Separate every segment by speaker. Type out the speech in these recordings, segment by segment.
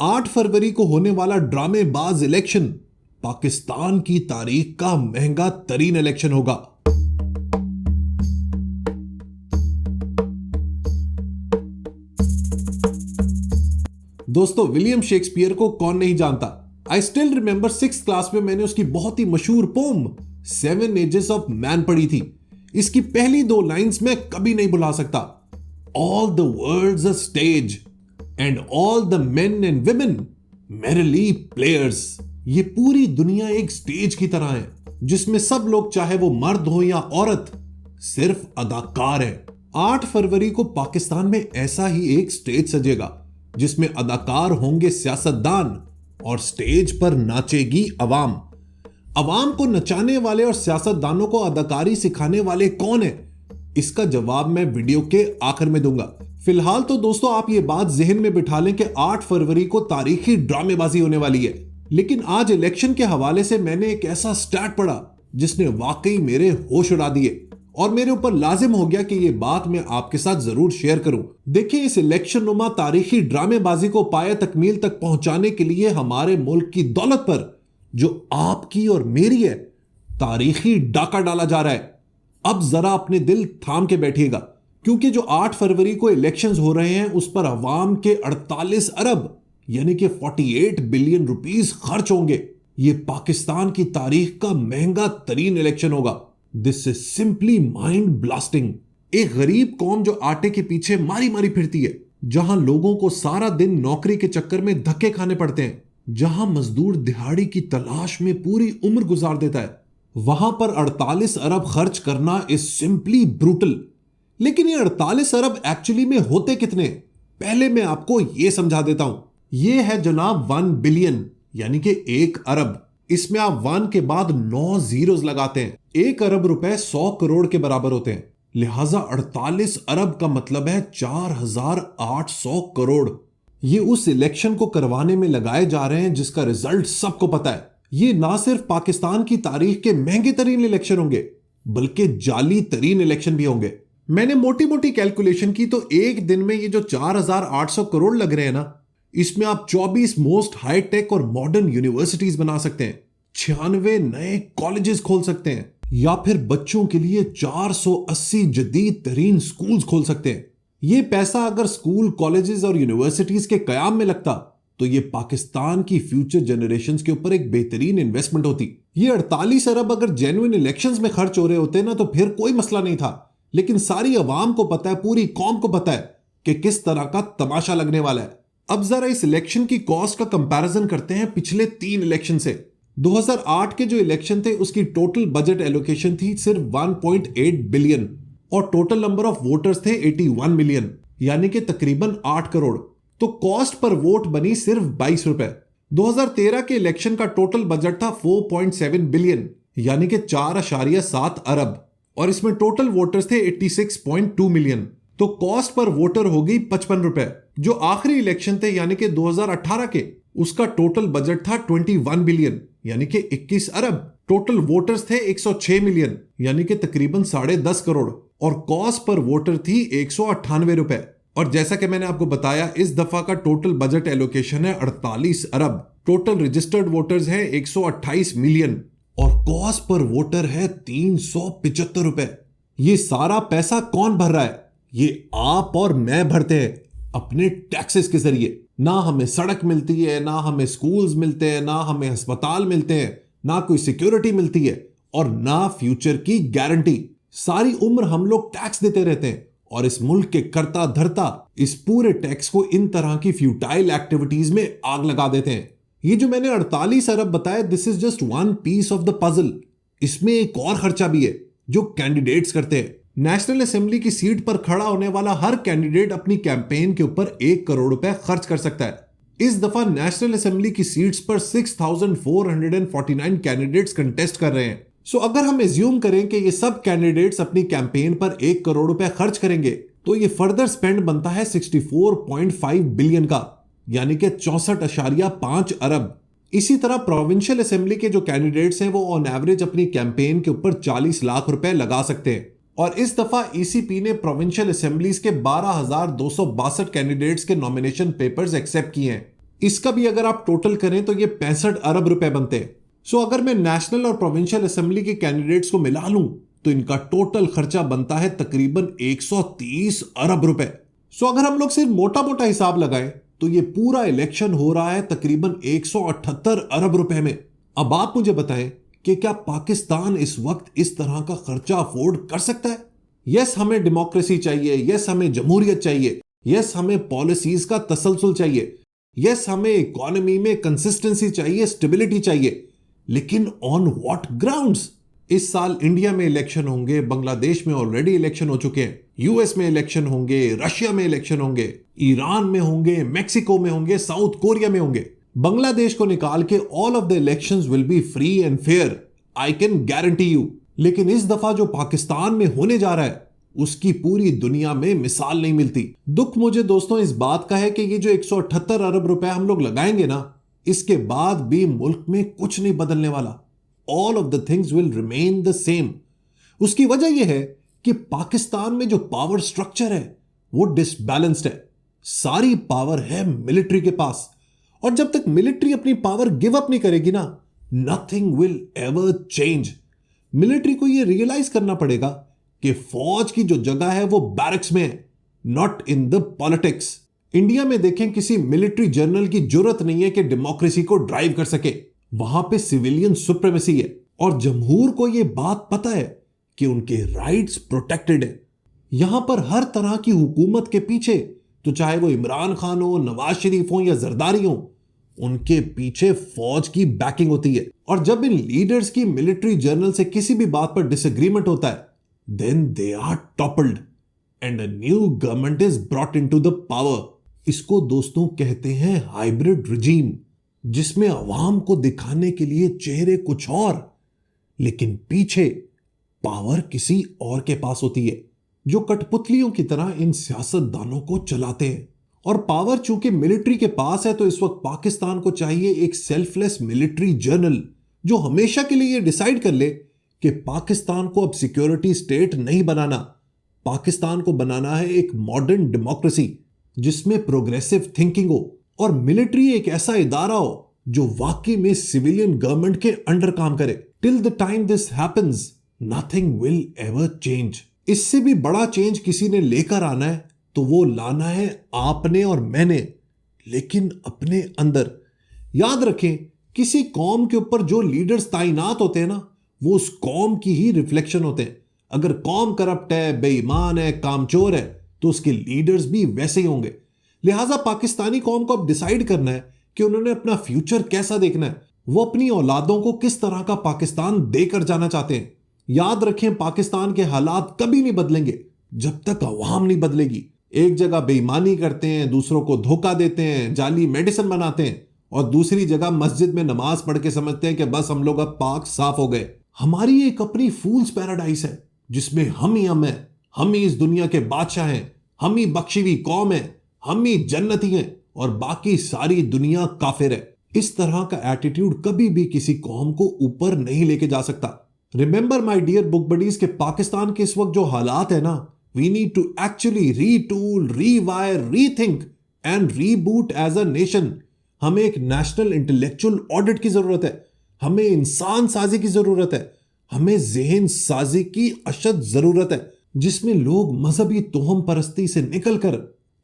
Speaker 1: 8 फरवरी को होने वाला ड्रामेबाज इलेक्शन पाकिस्तान की तारीख का महंगा तरीन इलेक्शन होगा। दोस्तों, विलियम शेक्सपियर को कौन नहीं जानता। I still remember 6th class में मैंने उसकी बहुत ही मशहूर पोम 7 एजेस ऑफ मैन पढ़ी थी। इसकी पहली 2 लाइंस मैं कभी नहीं भुला सकता। All the world's a stage and all the men and women merely players. ये पूरी दुनिया एक स्टेज की तरह है जिसमें सब लोग, चाहे वो मर्द हो या औरत, सिर्फ अदाकार है। 8 फरवरी को पाकिस्तान में ऐसा ही एक स्टेज सजेगा जिसमें अदाकार होंगे सियासतदान और स्टेज पर नाचेगी अवाम। अवाम को नचाने वाले और सियासतदानों को अदाकारी सिखाने वाले कौन है, इसका जवाब मैं वीडियो के आखिर में दूंगा। फिलहाल तो दोस्तों, आप ये बात जहन में बिठा लें कि 8 फरवरी को तारीखी ड्रामेबाजी होने वाली है। लेकिन आज इलेक्शन के हवाले से मैंने एक ऐसा स्टैट पढ़ा जिसने वाकई मेरे होश उड़ा दिए और मेरे ऊपर लाजिम हो गया कि ये बात मैं आपके साथ जरूर शेयर करूं। देखिए, इस इलेक्शन नुमा तारीखी ड्रामेबाजी को पाए तकमील तक पहुंचाने के लिए हमारे मुल्क की दौलत पर, जो आपकी और मेरी है, तारीखी डाका डाला जा रहा है। अब जरा अपने दिल थाम के बैठिएगा, क्योंकि जो 8 फरवरी को इलेक्शंस हो रहे हैं उस पर अवाम के 48 अरब यानी कि 48 बिलियन रुपीस खर्च होंगे। ये पाकिस्तान की तारीख का महंगा तरीन इलेक्शन होगा। This is simply mind blasting. एक गरीब कौम जो आटे के पीछे मारी मारी फिरती है, जहां लोगों को सारा दिन नौकरी के चक्कर में धक्के खाने पड़ते हैं, जहां मजदूर दिहाड़ी की तलाश में पूरी उम्र गुजार देता है, वहां पर 48 अरब खर्च करना इज सिंपली ब्रूटल। लेकिन ये 48 अरब एक्चुअली में होते कितने, पहले मैं आपको यह समझा देता हूं। यह है जनाब 1 बिलियन यानी कि 1 अरब। इसमें आप 1 के बाद 9 जीरोस लगाते हैं। 1 अरब रुपए 100 करोड़ के बराबर होते हैं। लिहाजा 48 अरब का मतलब है 4800 करोड़। ये उस इलेक्शन को करवाने में लगाए जा रहे हैं जिसका रिजल्ट सबको पता है। ये ना सिर्फ पाकिस्तान की तारीख के महंगे तरीन इलेक्शन होंगे, बल्कि जाली तरीन इलेक्शन भी होंगे। मैंने मोटी मोटी कैलकुलेशन की तो एक दिन में ये जो 4800 करोड़ लग रहे हैं ना, इसमें आप 24 मोस्ट हाईटेक और मॉडर्न यूनिवर्सिटीज बना सकते हैं, 96 नए कॉलेजेस खोल सकते हैं, या फिर बच्चों के लिए 480 जदीद तरीन स्कूल्स खोल सकते हैं। ये पैसा अगर स्कूल, कॉलेजेस और यूनिवर्सिटीज के कयाम में लगता तो ये पाकिस्तान की फ्यूचर जनरेशंस के ऊपर एक बेहतरीन इन्वेस्टमेंट होती। ये 48 अरब अगर जेन्युइन इलेक्शंस में खर्च हो रहे होते ना तो फिर कोई मसला नहीं था। लेकिन सारी अवाम को पता है, पूरी कौम को पता है कि किस तरह का तमाशा लगने वाला है। अब जरा इस इलेक्शन की कॉस्ट का कंपैरिजन करते हैं पिछले 3 इलेक्शन से। 2008 के जो इलेक्शन थे उसकी टोटल बजट एलोकेशन थी सिर्फ 1.8 बिलियन और टोटल नंबर ऑफ वोटर्स थे 81 मिलियन यानी कि तकरीबन 8 करोड़। तो कॉस्ट पर वोट बनी सिर्फ 22 रुपए। 2013 के इलेक्शन का टोटल बजट था 4.7 बिलियन यानी कि 4.7 अरब और इसमें टोटल वोटर्स थे 86.2 मिलियन। तो कॉस्ट पर वोटर हो गई 55 रुपए। जो आखिरी इलेक्शन थे यानी कि 2018 के, उसका टोटल बजट था 21 बिलियन यानी कि 21 अरब। टोटल वोटर्स थे 106 मिलियन यानी कि तकरीबन 10.5 करोड़ और कॉस्ट पर वोटर थी 198 रुपए। और जैसा कि मैंने आपको बताया, इस दफा का टोटल बजट एलोकेशन है 48 अरब। टोटल रजिस्टर्ड वोटर्स है 128 मिलियन और कॉस्ट पर वोटर है 375 रुपए। ये सारा पैसा कौन भर रहा है? ये आप और मैं भरते हैं अपने टैक्सेस के जरिए। ना हमें सड़क मिलती है, ना हमें स्कूल्स मिलते हैं, ना हमें अस्पताल मिलते हैं, ना कोई सिक्योरिटी मिलती है और ना फ्यूचर की गारंटी। सारी उम्र हम लोग टैक्स देते रहते हैं और इस मुल्क के करता धरता इस पूरे टैक्स को इन तरह की फ्यूटाइल एक्टिविटीज में आग लगा देते हैं। ये जो मैंने 48 अरब बताया, this is just one piece of the puzzle. इसमें एक और खर्चा भी है जो कैंडिडेट्स करते हैं। नेशनल असेंबली की सीट पर खड़ा होने वाला हर कैंडिडेट अपनी कैंपेन के ऊपर 1 करोड़ रुपए खर्च कर सकता है। इस दफा नेशनल असेंबली की सीट्स पर 6449 कैंडिडेट्स कंटेस्ट कर रहे हैं। सो अगर हम एज्यूम करें कि ये सब कैंडिडेट्स अपनी कैंपेन पर 1 करोड़ रुपए खर्च करेंगे तो ये फर्दर स्पेंड बनता है 64.5 बिलियन का यानी कि 64.5 अरब। इसी तरह प्रोविंशियल असेंबली के जो कैंडिडेट्स हैं वो ऑन एवरेज अपनी कैंपेन के ऊपर 40 लाख रुपए लगा सकते हैं। और इस दफा ईसीपी ने प्रोविंशियल असेंबलीज के 12,262 कैंडिडेट्स के नॉमिनेशन पेपर्स एक्सेप्ट किए हैं। इसका भी अगर आप टोटल करें तो ये 65 अरब रुपए बनते हैं। सो अगर मैं नेशनल और प्रोविंशियल असेंबली के कैंडिडेट्स को मिला लूं तो इनका टोटल खर्चा बनता है तकरीबन 130 अरब रुपए। सो अगर हम लोग सिर्फ मोटा मोटा हिसाब लगाएं तो ये पूरा इलेक्शन हो रहा है तकरीबन 178 अरब रुपए में। अब आप मुझे बताएं कि क्या पाकिस्तान इस वक्त इस तरह का खर्चा अफोर्ड कर सकता है? यस, हमें डेमोक्रेसी चाहिए, यस हमें जमहूरियत चाहिए, यस हमें पॉलिसीज का तसलसल चाहिए, यस हमें इकोनॉमी में कंसिस्टेंसी चाहिए, स्टेबिलिटी चाहिए, लेकिन ऑन व्हाट ग्राउंड्स? इस साल इंडिया में इलेक्शन होंगे, बांग्लादेश में ऑलरेडी इलेक्शन हो चुके हैं, यूएस में इलेक्शन होंगे, रशिया में इलेक्शन होंगे, ईरान में होंगे, मेक्सिको में होंगे, साउथ कोरिया में होंगे। बांग्लादेश को निकाल के all of the elections will be free and fair, I can guarantee you. लेकिन इस दफा जो पाकिस्तान में होने जा रहा है उसकी पूरी दुनिया में मिसाल नहीं मिलती। दुख मुझे दोस्तों इस बात का है कि ये जो 178 अरब रुपए हम लोग लगाएंगे ना, इसके बाद भी मुल्क में कुछ नहीं बदलने वाला। All of the things will remain the same. उसकी वजह यह है कि पाकिस्तान में जो पावर स्ट्रक्चर है वो डिसबैलेंस्ड है। सारी पावर है मिलिट्री के पास, और जब तक मिलिट्री अपनी पावर गिव अप नहीं करेगी ना, nothing will ever change. Military को यह रियलाइज करना पड़ेगा कि फौज की जो जगह है वो बैरक्स में है, not in the politics. India में देखें, किसी मिलिट्री जनरल की जरूरत नहीं है कि डेमोक्रेसी को ड्राइव कर सके। वहां पे सिविलियन सुप्रीमेसी है, और जमहूर को यह बात पता है कि उनके राइट्स प्रोटेक्टेड है। यहां पर हर तरह की हुकूमत के पीछे, तो चाहे वो इमरान खान हो, नवाज शरीफ हो या जरदारी हो, उनके पीछे फौज की बैकिंग होती है। और जब इन लीडर्स की मिलिट्री जनरल से किसी भी बात पर डिसएग्रीमेंट होता है, then they are toppled and a new government is brought into the power. इसको दोस्तों कहते हैं हाइब्रिड रिजीम, जिसमें अवाम को दिखाने के लिए चेहरे कुछ और, लेकिन पीछे पावर किसी और के पास होती है, जो कठपुतलियों की तरह इन सियासतदानों को चलाते हैं। और पावर चूंकि मिलिट्री के पास है, तो इस वक्त पाकिस्तान को चाहिए एक सेल्फलेस मिलिट्री जनरल, जो हमेशा के लिए डिसाइड कर ले कि पाकिस्तान को अब सिक्योरिटी स्टेट नहीं बनाना, पाकिस्तान को बनाना है एक मॉडर्न डेमोक्रेसी जिसमें प्रोग्रेसिव थिंकिंग हो, और मिलिट्री एक ऐसा इदारा हो जो वाकई में सिविलियन गवर्नमेंट के अंडर काम करे। Till the time this happens, nothing will ever change. इससे भी बड़ा चेंज किसी ने लेकर आना है तो वो लाना है आपने और मैंने, लेकिन अपने अंदर। याद रखें, किसी कौम के ऊपर जो लीडर्स तैनात होते हैं ना, वो उस कौम की ही रिफ्लेक्शन होते हैं। अगर कौम करप्ट है, बेईमान है, कामचोर है, तो उसके लीडर्स भी वैसे ही होंगे। लिहाजा पाकिस्तानी कौम को अब डिसाइड करना है कि उन्होंने अपना फ्यूचर कैसा देखना है, वो अपनी औलादों को किस तरह का पाकिस्तान देकर जाना चाहते हैं। याद रखें, पाकिस्तान के हालात कभी नहीं बदलेंगे जब तक अवाम नहीं बदलेगी। एक जगह बेईमानी करते हैं, दूसरों को धोखा देते हैं, जाली मेडिसिन बनाते हैं, और दूसरी जगह मस्जिद में नमाज पढ़ के समझते हैं कि बस हम लोग अब पाक साफ हो गए। हमारी एक अपनी फूल्स पैराडाइस है जिसमें हम ही हैं, हम ही इस दुनिया के बादशाह हैं, हम ही बख्शी हुई कौम है, हम ही जन्नती हैं, और बाकी सारी दुनिया काफिर है। इस तरह का एटीट्यूड कभी भी किसी कौम को ऊपर नहीं लेके जा सकता। Remember my dear book buddies के पाकिस्तान के इस वक्त जो हालात है ना, we need to actually retool, rewire, rethink and reboot as a nation. हमें एक नेशनल इंटेलेक्चुअल ऑडिट की जरूरत है, हमें इंसान साजी की जरूरत है, हमें ज़हन साजी की अशद जरूरत है, जिसमें लोग मजहबी तोहम परस्ती से निकलकर,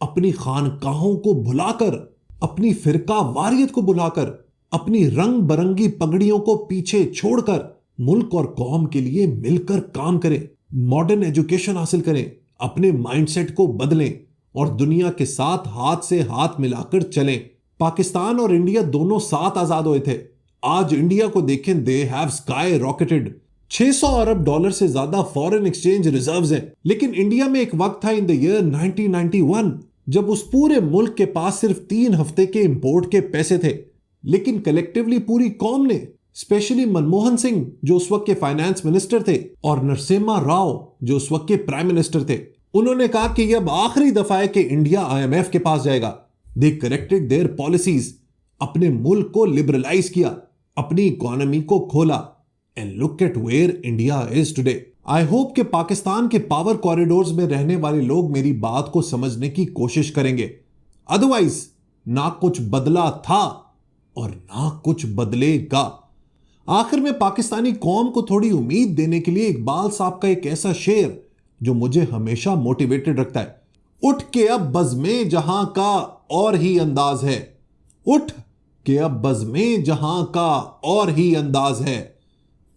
Speaker 1: अपनी खानकाहों को भुलाकर, अपनी फिरका वारियत को भुलाकर, अपनी रंग बरंगी पगड़ियों को पीछे छोड़कर मुल्क और कौम के लिए मिलकर काम करें, मॉडर्न एजुकेशन हासिल करें, अपने माइंडसेट को बदलें और दुनिया के साथ हाथ से हाथ मिलाकर चलें। पाकिस्तान और इंडिया दोनों साथ आजाद हुए थे। आज इंडिया को देखें, they have sky rocketed. 600 Arab dollar से ज्यादा फॉरेन एक्सचेंज रिजर्व्स हैं। लेकिन इंडिया में एक वक्त था इन द ईयर 1991 जब उस पूरे मुल्क के पास सिर्फ 3 हफ्ते के इंपोर्ट के पैसे थे। लेकिन कलेक्टिवली पूरी कौम ने, स्पेशली मनमोहन सिंह जो उस वक्त के फाइनेंस मिनिस्टर थे, और नरसिम्हा राव जो उस वक्त के प्राइम मिनिस्टर थे, उन्होंने कहा कि यह अब आखिरी दफा है कि इंडिया IMF के पास जाएगा। दे करेक्टेड देयर पॉलिसीज, अपने मुल्क को लिबरलाइज किया, अपनी इकोनॉमी को खोला, and look at where India is today. I hope कि पाकिस्तान के पावर कॉरिडोर्स में रहने वाले लोग मेरी बात को समझने की कोशिश करेंगे। अदरवाइज ना कुछ बदला था और ना कुछ बदलेगा। आखिर में पाकिस्तानी कौम को थोड़ी उम्मीद देने के लिए इकबाल साहब का एक ऐसा शेर जो मुझे हमेशा मोटिवेटेड रखता है। उठ के अब बज़्मे जहां का और ही अंदाज है, उठ के अब बज़्मे जहां का और ही अंदाज है,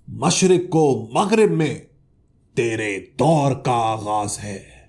Speaker 1: मशरिक को मगरिब में तेरे दौर का आगाज है।